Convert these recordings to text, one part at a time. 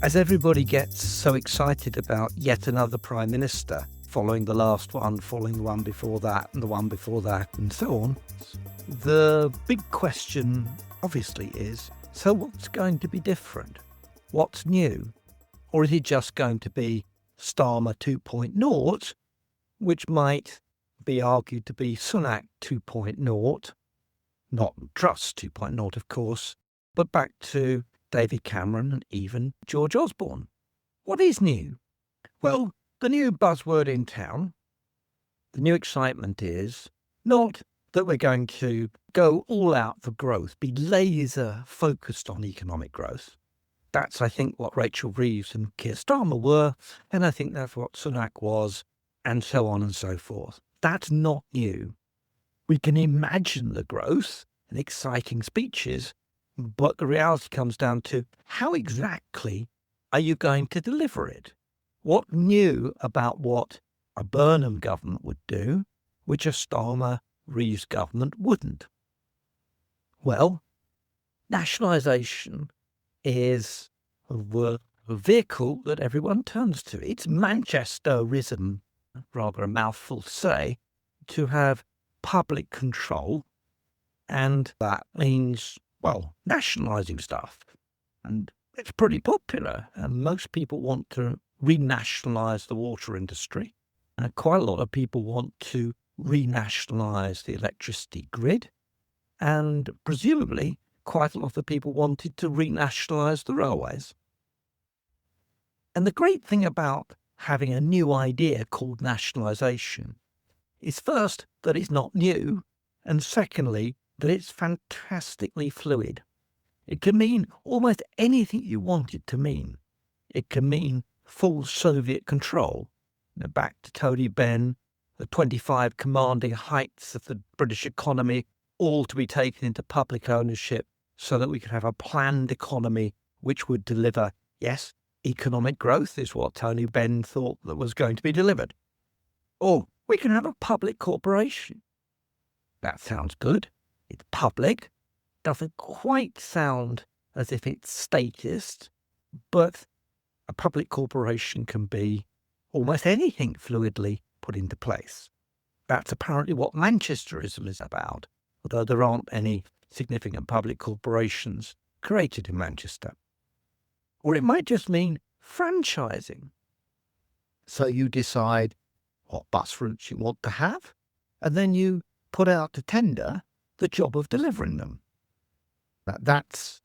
As everybody gets so excited about yet another prime minister, following the last one, following the one before that, and the one before that, and so on, the big question obviously is, so what's going to be different? What's new? Or is it just going to be Starmer 2.0, which might be argued to be Sunak 2.0, not Truss 2.0, of course, but back to David Cameron and even George Osborne. What is new? Well, the new buzzword in town, the new excitement is not that we're going to go all out for growth, be laser focused on economic growth. That's, I think, what Rachel Reeves and Keir Starmer were, and I think that's what Sunak was, and so on and so forth. That's not new. We can imagine the growth and exciting speeches, but the reality comes down to how exactly are you going to deliver it? What new about what a Burnham government would do, which a Starmer-Reeves government wouldn't? Well, nationalisation is a vehicle that everyone turns to. It's Manchesterism, rather a mouthful to say, to have public control, and that means, well, nationalising stuff. And it's pretty popular, and most people want to renationalise the water industry. And quite a lot of people want to renationalise the electricity grid, and presumably quite a lot of people wanted to renationalise the railways. And the great thing about having a new idea called nationalisation is first that it's not new, and secondly that it's fantastically fluid. It can mean almost anything you want it to mean. It can mean full Soviet control. Back to Tony Benn, the 25 commanding heights of the British economy, all to be taken into public ownership so that we could have a planned economy which would deliver, yes, economic growth is what Tony Benn thought that was going to be delivered. Or we can have a public corporation. That sounds good. It's public. Doesn't quite sound as if it's statist, but a public corporation can be almost anything fluidly put into place. That's apparently what Manchesterism is about, although there aren't any significant public corporations created in Manchester. Or it might just mean franchising. So you decide what bus routes you want to have, and then you put out to tender the job of delivering them. That's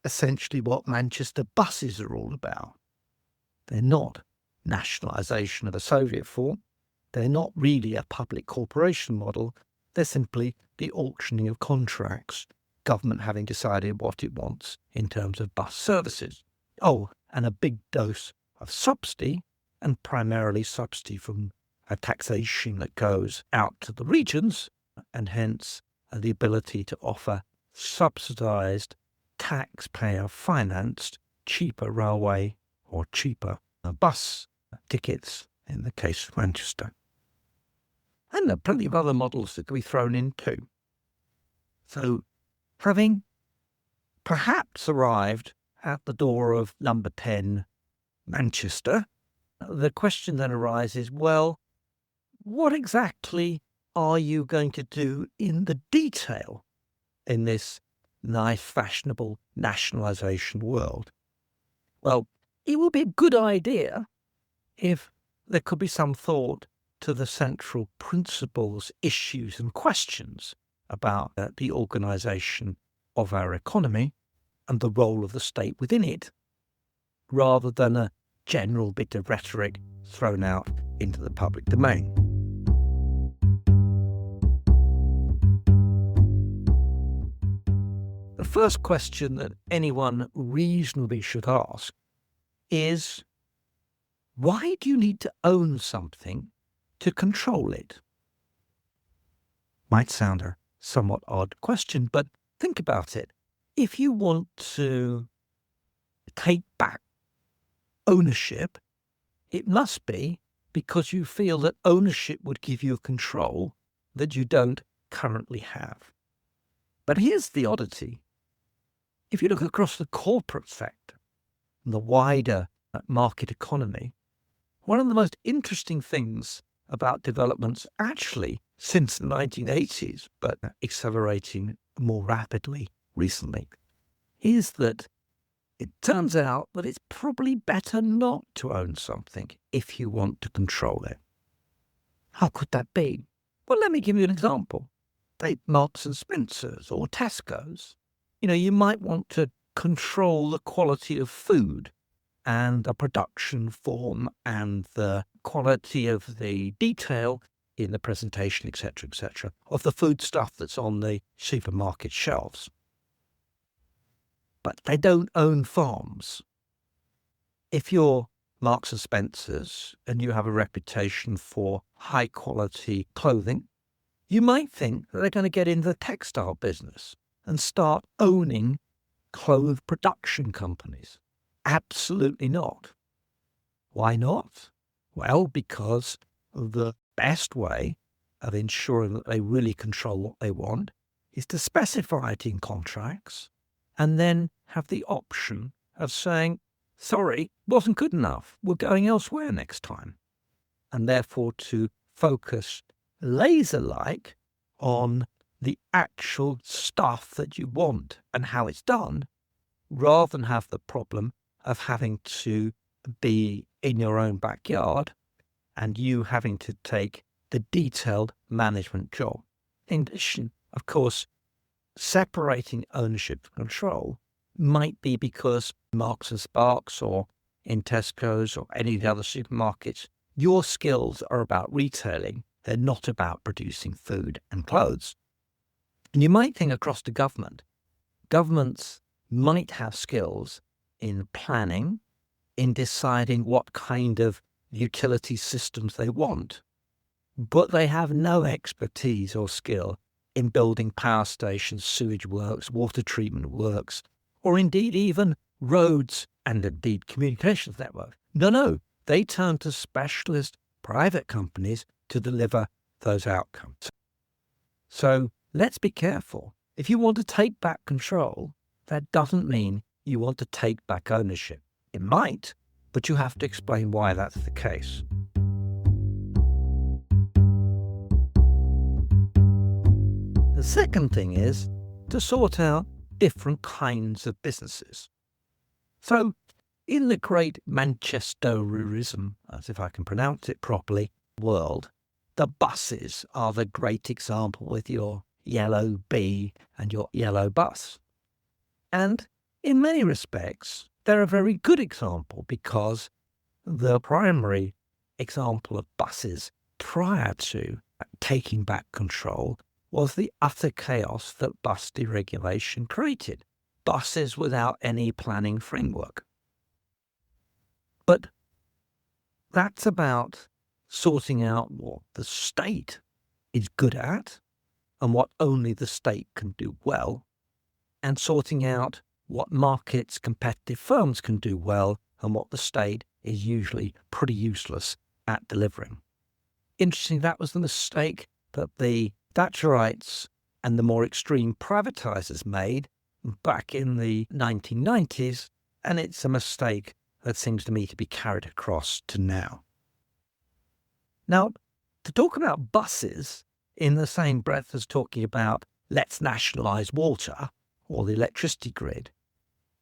essentially what Manchester buses are all about. They're not nationalisation of a Soviet form. They're not really a public corporation model. They're simply the auctioning of contracts, government having decided what it wants in terms of bus services. Oh, and a big dose of subsidy, and primarily subsidy from a taxation that goes out to the regions, and hence the ability to offer subsidised, taxpayer-financed, cheaper railway or cheaper bus tickets in the case of Manchester. And there are plenty of other models that can be thrown in too. So, having perhaps arrived at the door of number 10, Manchester, the question then arises, well, what exactly are you going to do in the detail in this nice, fashionable nationalisation world? Well, it would be a good idea if there could be some thought to the central principles, issues and questions about the organisation of our economy and the role of the state within it, rather than a general bit of rhetoric thrown out into the public domain. The first question that anyone reasonably should ask is, why do you need to own something to control it? Might sound a somewhat odd question, but think about it. If you want to take back ownership, it must be because you feel that ownership would give you control that you don't currently have. But here's the oddity. If you look across the corporate sector, and the wider market economy, one of the most interesting things about developments actually since the 1980s, but accelerating more rapidly recently, is that it turns out that it's probably better not to own something if you want to control it. How could that be? Well, let me give you an example. Take Marks and Spencer's or Tesco's. You might want to control the quality of food and the production form and the quality of the detail in the presentation, etc., of the food stuff that's on the supermarket shelves. But they don't own farms. If you're Marks and Spencer's and you have a reputation for high quality clothing, you might think that they're going to get into the textile business and start owning clothes production companies. Absolutely not. Why not? Well, because the best way of ensuring that they really control what they want is to specify it in contracts and then have the option of saying, sorry, wasn't good enough, we're going elsewhere next time. And therefore to focus laser-like on the actual stuff that you want and how it's done, rather than have the problem of having to be in your own backyard and you having to take the detailed management job. In addition, of course, separating ownership and control might be because Marks and Sparks or in Tesco's or any of the other supermarkets, your skills are about retailing. They're not about producing food and clothes. And you might think across to government. Governments might have skills in planning, in deciding what kind of utility systems they want, but they have no expertise or skill in building power stations, sewage works, water treatment works, or indeed even roads and indeed communications networks. No, they turn to specialist private companies to deliver those outcomes. So let's be careful. If you want to take back control, that doesn't mean you want to take back ownership. It might, but you have to explain why that's the case. The second thing is to sort out different kinds of businesses. So, in the great Manchesterism, as if I can pronounce it properly, world, the buses are the great example with your yellow bee and your yellow bus. And in many respects, they're a very good example because the primary example of buses prior to taking back control was the utter chaos that bus deregulation created. Buses without any planning framework. But that's about sorting out what the state is good at and what only the state can do well, and sorting out what markets, competitive firms can do well and what the state is usually pretty useless at delivering. Interesting, that was the mistake that the Thatcherites and the more extreme privatizers made back in the 1990s, and it's a mistake that seems to me to be carried across to now. Now, to talk about buses in the same breath as talking about let's nationalise water or the electricity grid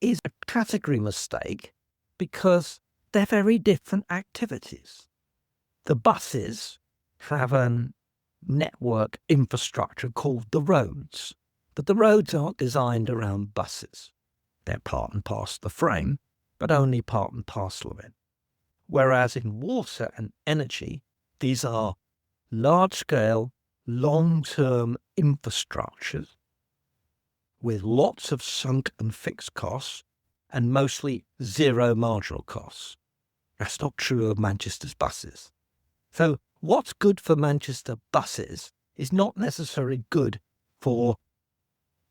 is a category mistake because they're very different activities. The buses have a network infrastructure called the roads, but the roads aren't designed around buses. They're part and parcel of the frame, but only part and parcel of it. Whereas in water and energy, these are large-scale, long-term infrastructures with lots of sunk and fixed costs and mostly zero marginal costs. That's not true of Manchester's buses. So what's good for Manchester buses is not necessarily good for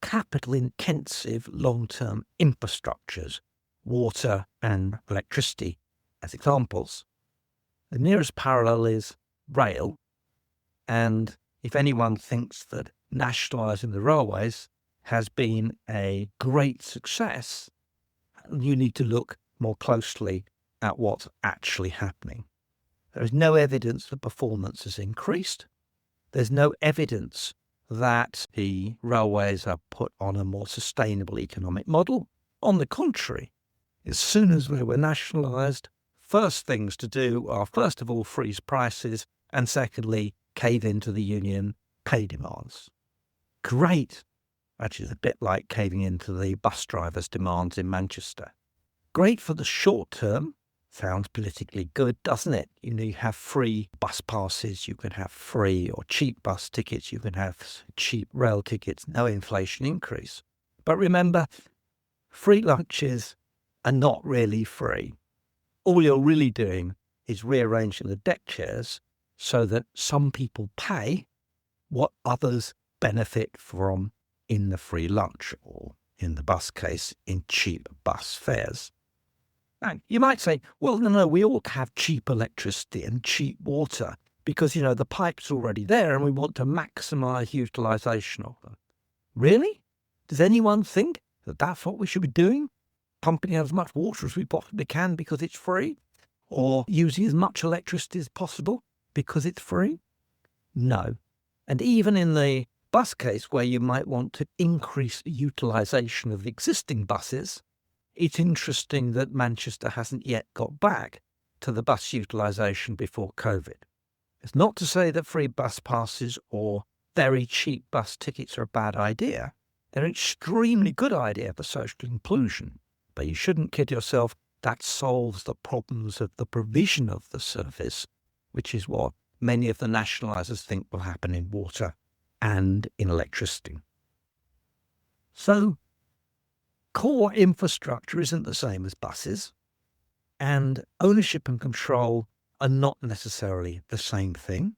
capital-intensive long-term infrastructures, water and electricity as examples. The nearest parallel is rail, and if anyone thinks that nationalising the railways has been a great success, you need to look more closely at what's actually happening. There is no evidence that performance has increased. There's no evidence that the railways are put on a more sustainable economic model. On the contrary, as soon as they were nationalised, first things to do are, first of all, freeze prices, and secondly, cave into the union pay demands. Great. Actually, it's a bit like caving into the bus drivers' demands in Manchester. Great for the short term. Sounds politically good, doesn't it? You have free bus passes, you can have free or cheap bus tickets, you can have cheap rail tickets, no inflation increase. But remember, free lunches are not really free. All you're really doing is rearranging the deck chairs so that some people pay what others benefit from in the free lunch, or in the bus case, in cheap bus fares. And you might say, well, no, we ought to have cheap electricity and cheap water because, the pipe's already there and we want to maximise utilisation of them. Really? Does anyone think that that's what we should be doing? Pumping out as much water as we possibly can because it's free? Or using as much electricity as possible because it's free? No. And even in the bus case where you might want to increase the utilisation of the existing buses, it's interesting that Manchester hasn't yet got back to the bus utilisation before COVID. It's not to say that free bus passes or very cheap bus tickets are a bad idea. They're an extremely good idea for social inclusion. But you shouldn't kid yourself, that solves the problems of the provision of the service, which is what many of the nationalisers think will happen in water and in electricity. So, core infrastructure isn't the same as buses, and ownership and control are not necessarily the same thing.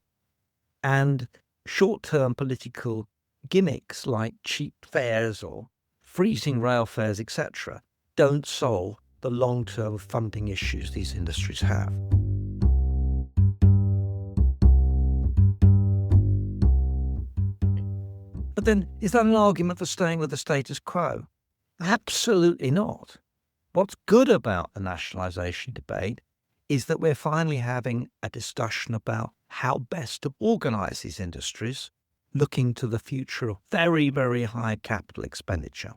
And short-term political gimmicks like cheap fares or freezing rail fares, etc., don't solve the long-term funding issues these industries have. But then, is that an argument for staying with the status quo? Absolutely not. What's good about the nationalisation debate is that we're finally having a discussion about how best to organise these industries, looking to the future of very, very high capital expenditure.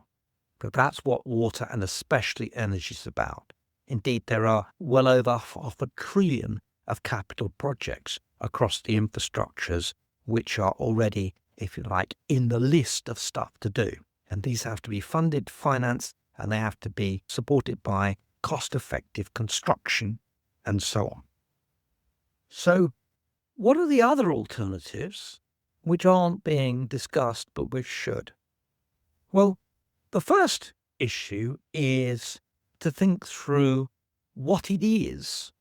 But that's what water and especially energy is about. Indeed, there are well over $500 billion of capital projects across the infrastructures which are already, if you like, in the list of stuff to do. And these have to be funded, financed, and they have to be supported by cost-effective construction and so on. So what are the other alternatives which aren't being discussed but which should? Well, the first issue is to think through what it is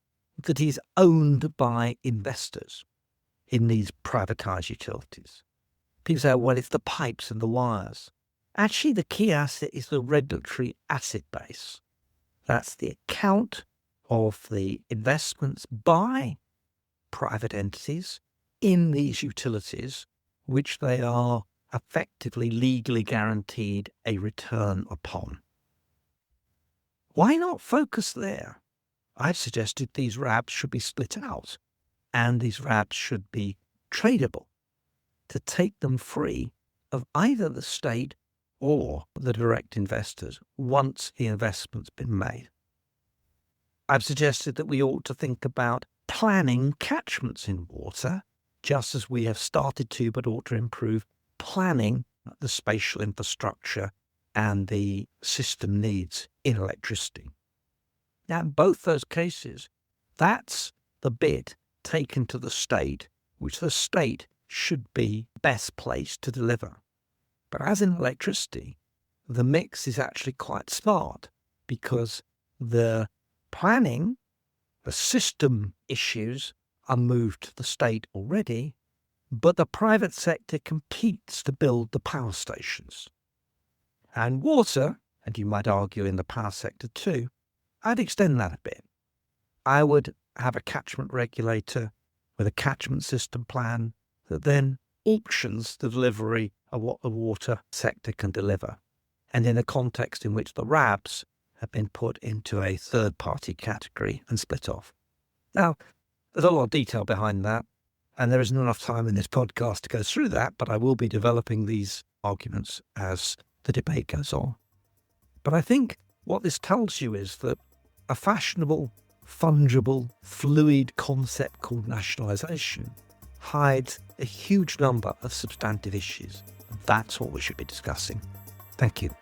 that is owned by investors in these privatised utilities. People say, well, it's the pipes and the wires. Actually, the key asset is the regulatory asset base. That's the account of the investments by private entities in these utilities, which they are effectively legally guaranteed a return upon. Why not focus there? I've suggested these RABs should be split out, and these RABs should be tradable to take them free of either the state or the direct investors once the investment's been made. I've suggested that we ought to think about planning catchments in water, just as we have started to, but ought to improve planning the spatial infrastructure and the system needs in electricity. Now, in both those cases, that's the bit taken to the state, which the state should be best placed to deliver. But as in electricity, the mix is actually quite smart because the planning, the system issues are moved to the state already, but the private sector competes to build the power stations. And water, and you might argue in the power sector too, I'd extend that a bit. I would have a catchment regulator with a catchment system plan that then auctions the delivery of what the water sector can deliver, and in a context in which the RABs have been put into a third-party category and split off. Now, there's a lot of detail behind that, and there isn't enough time in this podcast to go through that, but I will be developing these arguments as the debate goes on. But I think what this tells you is that a fashionable, fungible, fluid concept called nationalisation hides a huge number of substantive issues. That's what we should be discussing. Thank you.